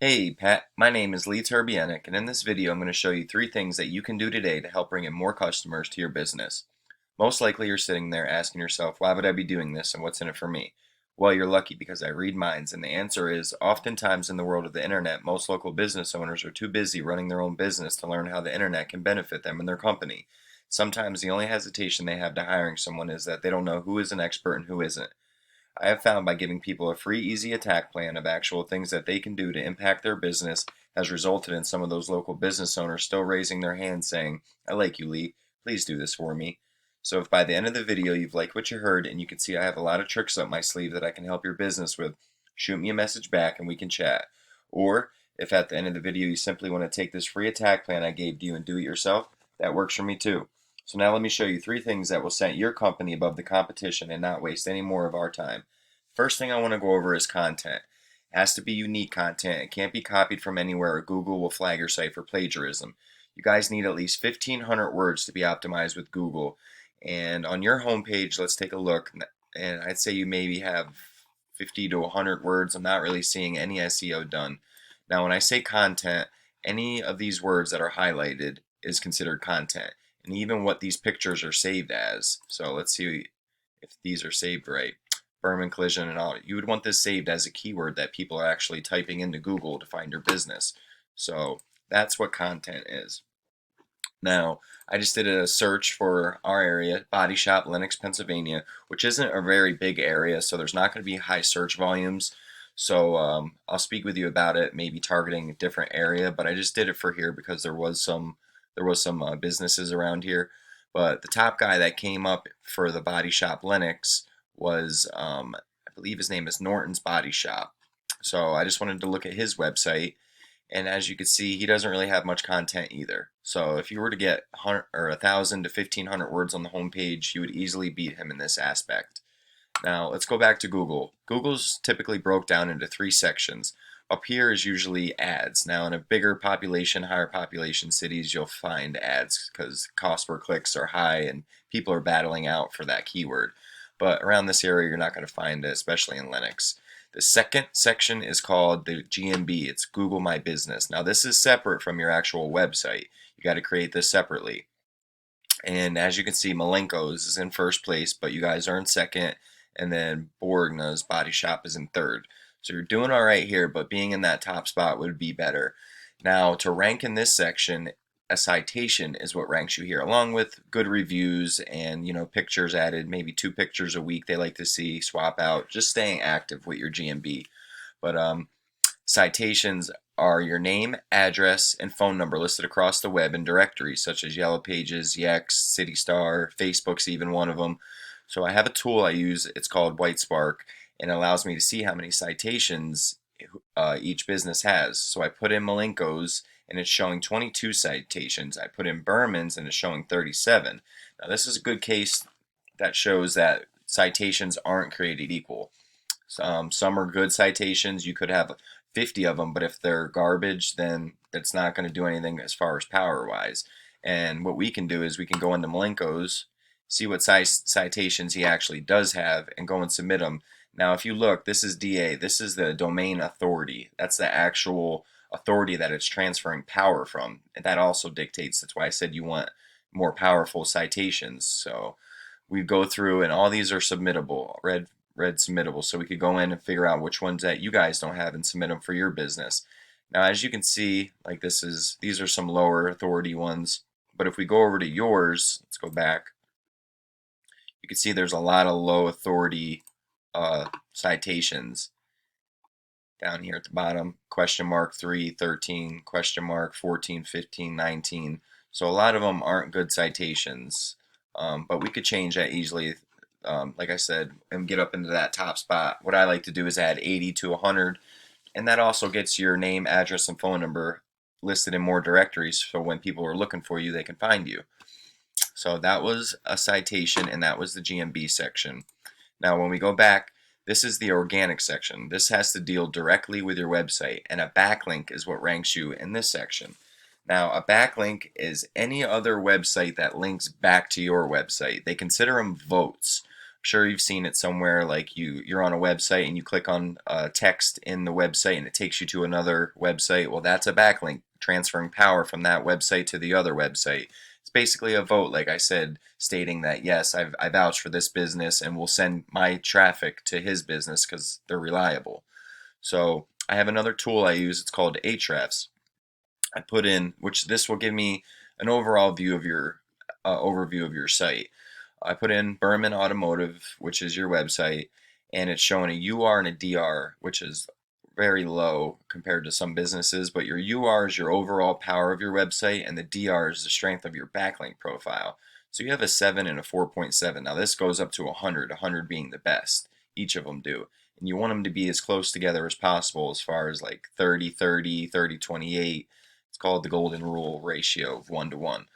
Hey Pat, my name is Lee Turbianic, and in this video I'm going to show you 3 things that you can do today to help bring in more customers to your business. Most likely you're sitting there asking yourself, why would I be doing this and what's in it for me? Well, you're lucky because I read minds, and the answer is oftentimes in the world of the internet, most local business owners are too busy running their own business to learn how the internet can benefit them and their company. Sometimes the only hesitation they have to hiring someone is that they don't know who is an expert and who isn't. I have found by giving people a free, easy attack plan of actual things that they can do to impact their business has resulted in some of those local business owners still raising their hands saying, I like you, Lee. Please do this for me. So if by the end of the video you've liked what you heard and you can see I have a lot of tricks up my sleeve that I can help your business with, shoot me a message back and we can chat. Or if at the end of the video you simply want to take this free attack plan I gave to you and do it yourself, that works for me too. So now let me show you 3 things that will set your company above the competition and not waste any more of our time. First thing I want to go over is content. It has to be unique content. It can't be copied from anywhere or Google will flag your site for plagiarism. You guys need at least 1,500 words to be optimized with Google. And on your homepage, let's take a look. And I'd say you maybe have 50 to 100 words. I'm not really seeing any SEO done. Now, when I say content, any of these words that are highlighted is considered content, and even what these pictures are saved as. So let's see if these are saved right. Burman collision and all. You would want this saved as a keyword that people are actually typing into Google to find your business. So that's what content is. Now, I just did a search for our area, Body Shop, Lenox, Pennsylvania, which isn't a very big area, so there's not going to be high search volumes. So I'll speak with you about it, maybe targeting a different area, but I just did it for here because there was some businesses around here. But the top guy that came up for the Body Shop Lenox was, I believe his name is Norton's Body Shop. So I just wanted to look at his website, and as you can see, he doesn't really have much content either. So if you were to get 1,000 to 1,500 words on the homepage, you would easily beat him in this aspect. Now let's go back to Google. Google's typically broke down into 3 sections. Up here is usually ads. Now in a bigger population, higher population cities, you'll find ads because cost per clicks are high and people are battling out for that keyword. But around this area, you're not going to find it, especially in Linux. The second section is called the GMB. It's Google My Business. Now this is separate from your actual website. You got to create this separately. And as you can see, Malenko's is in first place, but you guys are in second, and then Borgna's Body Shop is in third. So you're doing all right here, but being in that top spot would be better. Now to rank in this section, a citation is what ranks you here, along with good reviews and pictures added, maybe 2 pictures a week they like to see, swap out, just staying active with your GMB. But citations are your name, address, and phone number listed across the web in directories such as Yellow Pages, Yext, CityStar, Facebook's even one of them. So I have a tool I use, it's called WhiteSpark, and it allows me to see how many citations each business has. So I put in Malenko's and it's showing 22 citations. I put in Burmans and it's showing 37. Now this is a good case that shows that citations aren't created equal. Some are good citations. You could have 50 of them, but if they're garbage, then it's not going to do anything as far as power wise. And what we can do is we can go into Malenko's, see what citations he actually does have, and go and submit them. Now if you look, this is DA. This is the domain authority. That's the actual authority that it's transferring power from. And that also dictates, that's why I said you want more powerful citations. So we go through and all these are submittable, red submittable, so we could go in and figure out which ones that you guys don't have and submit them for your business. Now as you can see, like these are some lower authority ones, but if we go over to yours, let's go back, you can see there's a lot of low authority citations down here at the bottom. Question mark 3, 13, question mark 14, 15, 19. So a lot of them aren't good citations, but we could change that easily. Like I said, and get up into that top spot. What I like to do is add 80 to 100, and that also gets your name, address, and phone number listed in more directories, so when people are looking for you, they can find you. So that was a citation, and that was the GMB section. Now when we go back, this is the organic section. This has to deal directly with your website, and a backlink is what ranks you in this section. Now, a backlink is any other website that links back to your website. They consider them votes. sure you've seen it somewhere, like you're on a website and you click on text in the website and it takes you to another website. Well, that's a backlink, transferring power from that website to the other website. It's basically a vote, like I said, stating that yes, I vouch for this business and will send my traffic to his business because they're reliable. So I have another tool I use. It's called Ahrefs. I put in, which this will give me an overall view of your overview of your site. I put in Burman Automotive, which is your website, and it's showing a UR and a DR, which is very low compared to some businesses, but your UR is your overall power of your website, and the DR is the strength of your backlink profile. So you have a 7 and a 4.7. Now this goes up to 100, 100 being the best. Each of them do. And you want them to be as close together as possible as far as like 30, 30, 30, 28. It's called the golden rule ratio of 1 to 1.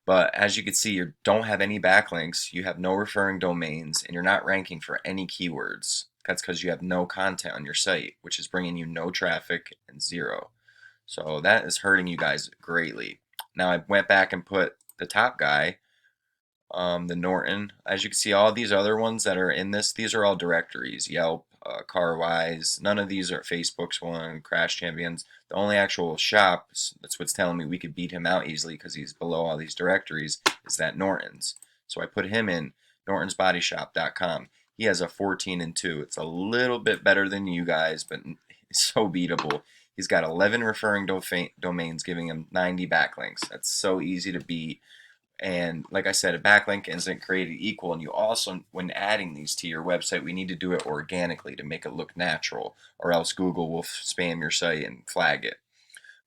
But as you can see, you don't have any backlinks, you have no referring domains, and you're not ranking for any keywords. That's because you have no content on your site, which is bringing you no traffic and zero. So that is hurting you guys greatly. Now I went back and put the top guy, the Norton. As you can see, all these other ones that are in this, these are all directories. Yelp, CarWise, none of these are Facebook's one, Crash Champions. The only actual shop, that's what's telling me we could beat him out easily because he's below all these directories, is that Norton's. So I put him in nortonsbodyshop.com. He has a 14 and 2. It's a little bit better than you guys, but it's so beatable. He's got 11 referring domains giving him 90 backlinks. That's so easy to beat. And like I said, a backlink isn't created equal. And you also, when adding these to your website, we need to do it organically to make it look natural, or else Google will spam your site and flag it.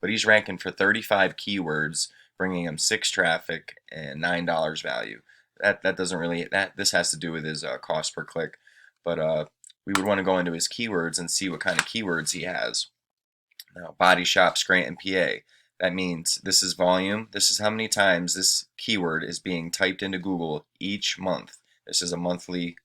But he's ranking for 35 keywords, bringing him 6 traffic and $9 value. That doesn't really, this has to do with his cost per click. But we would want to go into his keywords and see what kind of keywords he has. Now, body shop, Scranton, PA. That means this is volume. This is how many times this keyword is being typed into Google each month. This is a monthly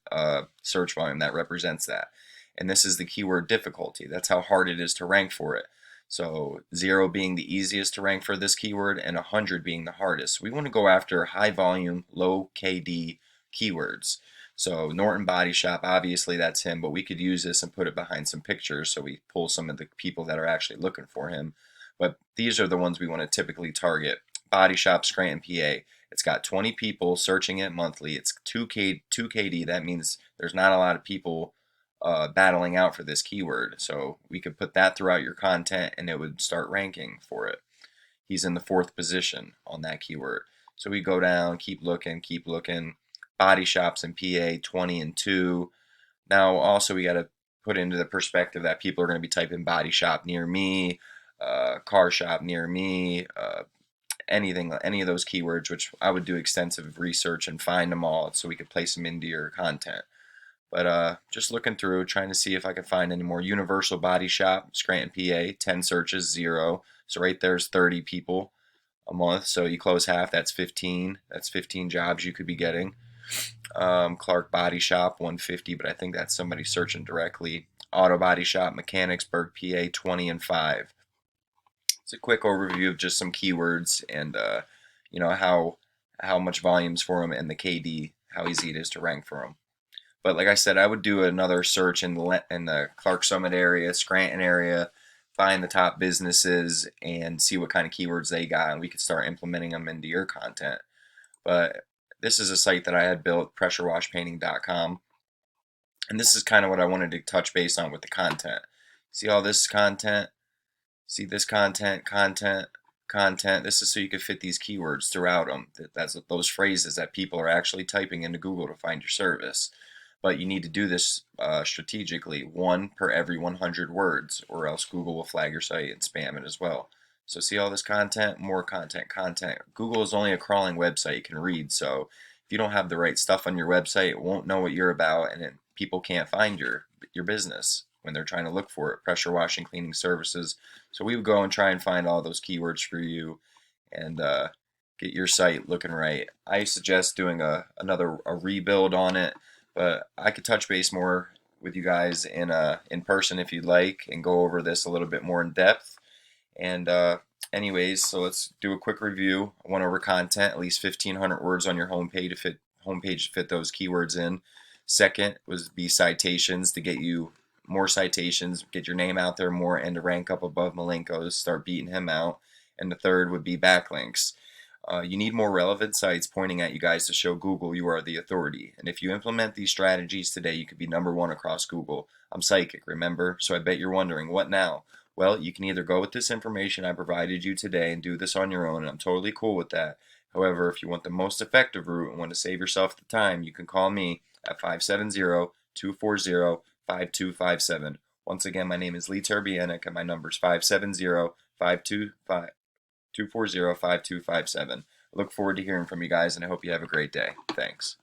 search volume that represents that. And this is the keyword difficulty. That's how hard it is to rank for it. So 0 being the easiest to rank for this keyword and 100 being the hardest. We want to go after high volume, low KD keywords. So Norton Body Shop, obviously that's him, but we could use this and put it behind some pictures so we pull some of the people that are actually looking for him. But these are the ones we want to typically target. Body Shop, Scranton, PA. It's got 20 people searching it monthly. It's 2KD. That means there's not a lot of people battling out for this keyword. So we could put that throughout your content and it would start ranking for it. He's in the 4th position on that keyword. So we go down, keep looking, keep looking. Body shops in PA, 20 and 2. Now also we got to put into the perspective that people are going to be typing body shop near me, car shop near me, anything, any of those keywords, which I would do extensive research and find them all so we could place them into your content. But just looking through, trying to see if I could find any more. Universal Body Shop, Scranton, PA, 10 searches, 0. So right there's 30 people a month. So you close half, that's 15. That's 15 jobs you could be getting. Clark Body Shop, 150, but I think that's somebody searching directly. Auto Body Shop, Mechanicsburg, PA, 20 and 5. It's a quick overview of just some keywords and you know how much volumes for them and the KD, how easy it is to rank for them. But like I said, I would do another search in the Clark Summit area, Scranton area, find the top businesses and see what kind of keywords they got, and we could start implementing them into your content. But this is a site that I had built, pressurewashpainting.com, and this is kind of what I wanted to touch base on with the content. See all this content? See this content, content. This is so you can fit these keywords throughout them. That's those phrases that people are actually typing into Google to find your service. But you need to do this strategically, 1 per every 100 words, or else Google will flag your site and spam it as well. So see all this content, more content. Google is only a crawling website you can read, so if you don't have the right stuff on your website, it won't know what you're about, and then people can't find your business when they're trying to look for it. Pressure washing, cleaning services. So we would go and try and find all those keywords for you and get your site looking right. I suggest doing another rebuild on it, but I could touch base more with you guys in person if you'd like and go over this a little bit more in depth. And anyways, so let's do a quick review. I went over content, at least 1,500 words on your homepage to fit those keywords in. Second was be citations to get you more citations, get your name out there more, and to rank up above Malenko's, start beating him out. And the third would be backlinks. You need more relevant sites pointing at you guys to show Google you are the authority. And if you implement these strategies today, you could be #1 across Google. I'm psychic, remember? So I bet you're wondering, what now? Well, you can either go with this information I provided you today and do this on your own, and I'm totally cool with that. However, if you want the most effective route and want to save yourself the time, you can call me at 570-240-5257. Once again, my name is Lee Terbianic, and my number is 570-240-5257. I look forward to hearing from you guys, and I hope you have a great day. Thanks.